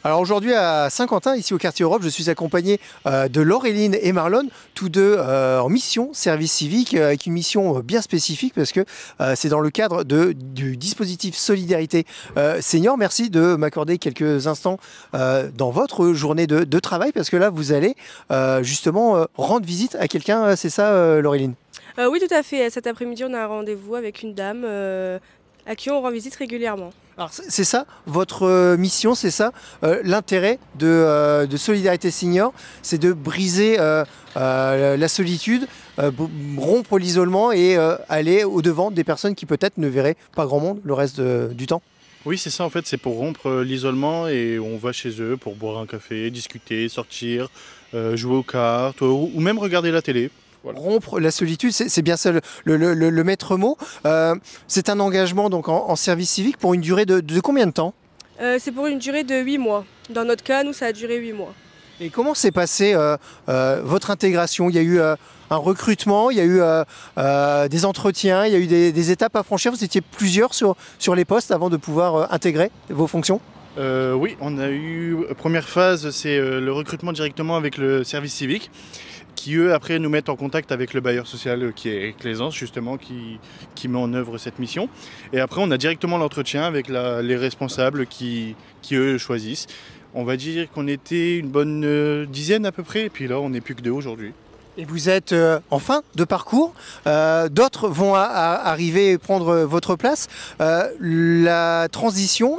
Alors aujourd'hui à Saint-Quentin, ici au quartier Europe, je suis accompagné de Laureline et Marlon, tous deux en mission service civique, avec une mission bien spécifique parce que c'est dans le cadre du dispositif Solidarité Senior. Merci de m'accorder quelques instants dans votre journée de travail parce que là vous allez justement rendre visite à quelqu'un, c'est ça Laureline? Oui, tout à fait. Cet après-midi, on a un rendez-vous avec une dame à qui on rend visite régulièrement. Alors c'est ça, votre mission, c'est ça, l'intérêt de Solidarité Senior, c'est de briser la solitude, rompre l'isolement et aller au-devant des personnes qui peut-être ne verraient pas grand monde le reste du temps. Oui, c'est ça en fait, c'est pour rompre l'isolement et on va chez eux pour boire un café, discuter, sortir, jouer aux cartes ou même regarder la télé. Voilà. Rompre la solitude, c'est bien ça le maître mot. C'est un engagement donc en service civique pour une durée de combien de temps? C'est pour une durée de 8 mois. Dans notre cas, nous, ça a duré 8 mois. Et comment s'est passée votre intégration? Il y a eu un recrutement, il y a eu des entretiens, il y a eu des étapes à franchir. Vous étiez plusieurs sur les postes avant de pouvoir intégrer vos fonctions? Oui, on a eu, première phase, c'est le recrutement directement avec le service civique, qui eux après nous mettent en contact avec le bailleur social qui est Claisance justement, qui met en œuvre cette mission. Et après on a directement l'entretien avec les responsables qui eux choisissent. On va dire qu'on était une bonne dizaine à peu près, et puis là on n'est plus que 2 aujourd'hui. Et vous êtes en fin de parcours, d'autres vont arriver et prendre votre place. La transition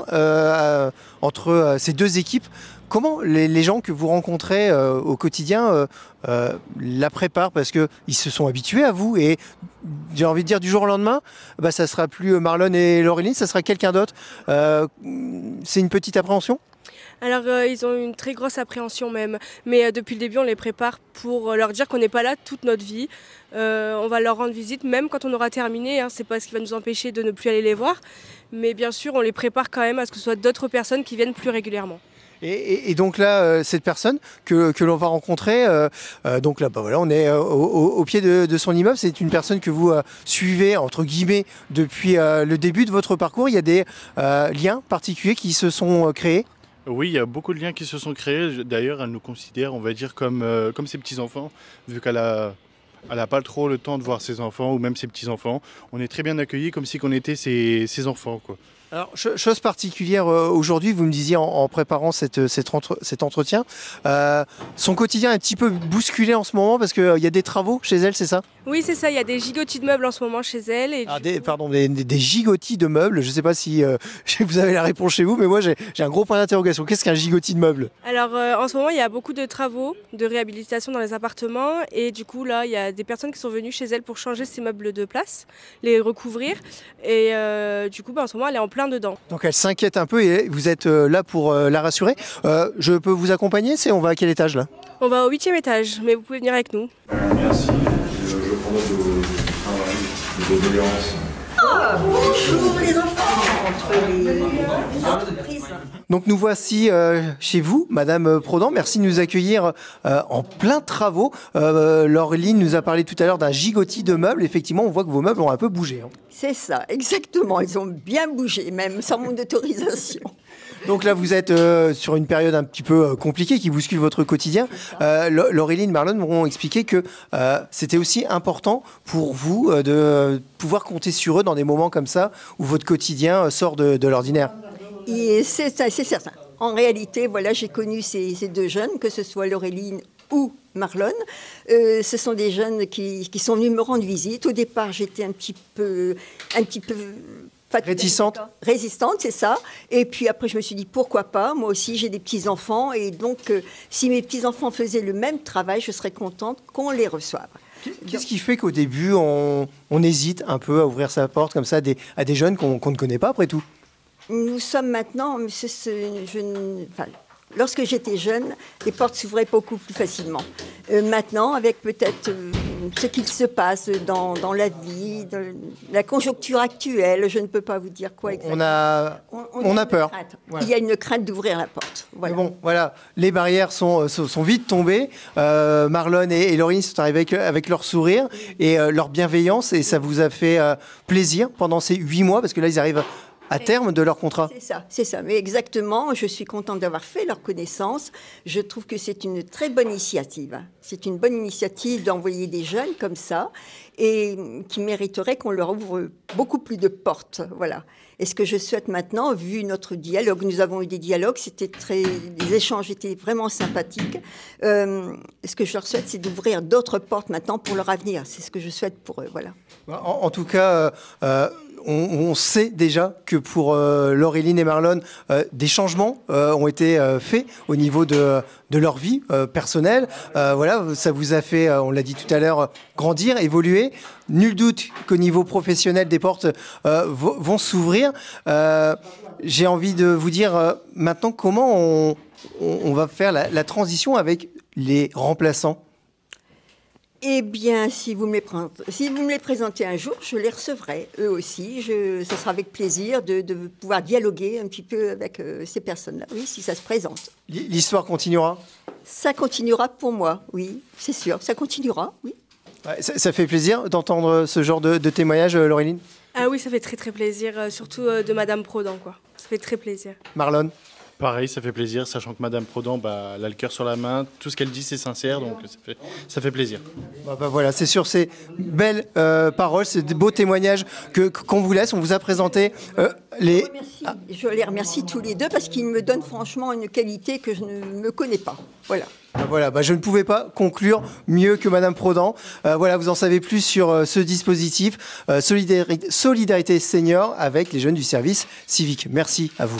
entre ces deux équipes, comment les gens que vous rencontrez au quotidien la préparent? Parce qu'ils se sont habitués à vous et j'ai envie de dire du jour au lendemain, bah, ça ne sera plus Marlon et Laureline, ça sera quelqu'un d'autre. C'est une petite appréhension? Alors, ils ont une très grosse appréhension même. Mais depuis le début, on les prépare pour leur dire qu'on n'est pas là toute notre vie. On va leur rendre visite même quand on aura terminé. Hein. C'est pas ce qui va nous empêcher de ne plus aller les voir. Mais bien sûr, on les prépare quand même à ce que ce soit d'autres personnes qui viennent plus régulièrement. Et donc là, cette personne que l'on va rencontrer, donc là, bah voilà, on est au pied de son immeuble. C'est une personne que vous suivez, entre guillemets, depuis le début de votre parcours. Il y a des liens particuliers qui se sont créés? Oui, il y a beaucoup de liens qui se sont créés. D'ailleurs, elle nous considère, on va dire, comme ses petits-enfants, vu qu'elle a pas trop le temps de voir ses enfants ou même ses petits-enfants. On est très bien accueillis comme si on était ses enfants, quoi. Alors, chose particulière aujourd'hui, vous me disiez en préparant cet entretien, son quotidien est un petit peu bousculé en ce moment parce qu'il y a des travaux chez elle, c'est ça? Oui, c'est ça, il y a des gigotis de meubles en ce moment chez elle. Et des gigotis de meubles, je ne sais pas si vous avez la réponse chez vous, mais moi j'ai un gros point d'interrogation. Qu'est-ce qu'un gigotis de meubles? Alors en ce moment, il y a beaucoup de travaux de réhabilitation dans les appartements et du coup là, il y a des personnes qui sont venues chez elle pour changer ces meubles de place, les recouvrir et du coup, en ce moment, elle est en plein dedans. Donc elle s'inquiète un peu et vous êtes là pour la rassurer. Je peux vous accompagner? On va à quel étage là? On va au 8e étage, mais vous pouvez venir avec nous. Merci, je prends de vos doléances. Ah, bonjour les enfants, entre les entreprises. Donc nous voici chez vous, Madame Prodan. Merci de nous accueillir en plein travaux. Laureline nous a parlé tout à l'heure d'un gigotis de meubles. Effectivement, on voit que vos meubles ont un peu bougé. Hein. C'est ça, exactement. Ils ont bien bougé, même sans mon autorisation. Donc là, vous êtes sur une période un petit peu compliquée qui bouscule votre quotidien. Laureline, Marlon m'ont expliqué que c'était aussi important pour vous de pouvoir compter sur eux dans des moments comme ça où votre quotidien sort de l'ordinaire. Et c'est certain. En réalité, voilà, j'ai connu ces 2 jeunes, que ce soit Laureline ou Marlon. Ce sont des jeunes qui sont venus me rendre visite. Au départ, j'étais un petit peu résistante, c'est ça. Et puis après, je me suis dit, pourquoi pas? Moi aussi, j'ai des petits-enfants. Et donc, si mes petits-enfants faisaient le même travail, je serais contente qu'on les reçoive. Qu'est-ce qui fait qu'au début, on hésite un peu à ouvrir sa porte comme ça à des jeunes qu'on ne connaît pas, après tout? Nous sommes maintenant... Lorsque j'étais jeune, les portes s'ouvraient beaucoup plus facilement. Maintenant, avec peut-être ce qu'il se passe dans la vie, la conjoncture actuelle, je ne peux pas vous dire quoi exactement. On a peur. Voilà. Il y a une crainte d'ouvrir la porte. Voilà. Mais bon, voilà, les barrières sont vite tombées. Marlon et Laureline sont arrivés avec leur sourire et leur bienveillance et ça vous a fait plaisir pendant ces 8 mois parce que là, ils arrivent à terme de leur contrat. C'est ça. Mais exactement, je suis contente d'avoir fait leur connaissance. Je trouve que c'est une très bonne initiative. C'est une bonne initiative d'envoyer des jeunes comme ça et qui mériterait qu'on leur ouvre beaucoup plus de portes. Voilà. Et ce que je souhaite maintenant, vu notre dialogue, nous avons eu des dialogues, les échanges étaient vraiment sympathiques. Ce que je leur souhaite, c'est d'ouvrir d'autres portes maintenant pour leur avenir. C'est ce que je souhaite pour eux. Voilà. En tout cas, on sait déjà que pour Laureline et Marlon, des changements ont été faits au niveau de leur vie personnelle. Voilà, ça vous a fait, on l'a dit tout à l'heure, grandir, évoluer. Nul doute qu'au niveau professionnel, des portes vont s'ouvrir. J'ai envie de vous dire maintenant comment on va faire la transition avec les remplaçants. Eh bien, si vous me les présentez un jour, je les recevrai, eux aussi. Ça sera avec plaisir de pouvoir dialoguer un petit peu avec ces personnes-là, oui, si ça se présente. L'histoire continuera ? Ça continuera pour moi, oui, c'est sûr, ça continuera, oui. Ouais, ça fait plaisir d'entendre ce genre de témoignage, Laureline ? Ah oui, ça fait très très plaisir, surtout de Madame Prodan, quoi. Ça fait très plaisir. Marlon ? Pareil, ça fait plaisir, sachant que Madame Prodan, elle a le cœur sur la main, tout ce qu'elle dit c'est sincère, donc ça fait plaisir. Voilà, c'est sur ces belles paroles, ces beaux témoignages qu'on vous laisse. On vous a présenté les... Je les remercie tous les deux parce qu'ils me donnent franchement une qualité que je ne me connais pas. Voilà. Voilà, je ne pouvais pas conclure mieux que Madame Prodan. Voilà, vous en savez plus sur ce dispositif Solidarité Senior avec les jeunes du service civique. Merci à vous.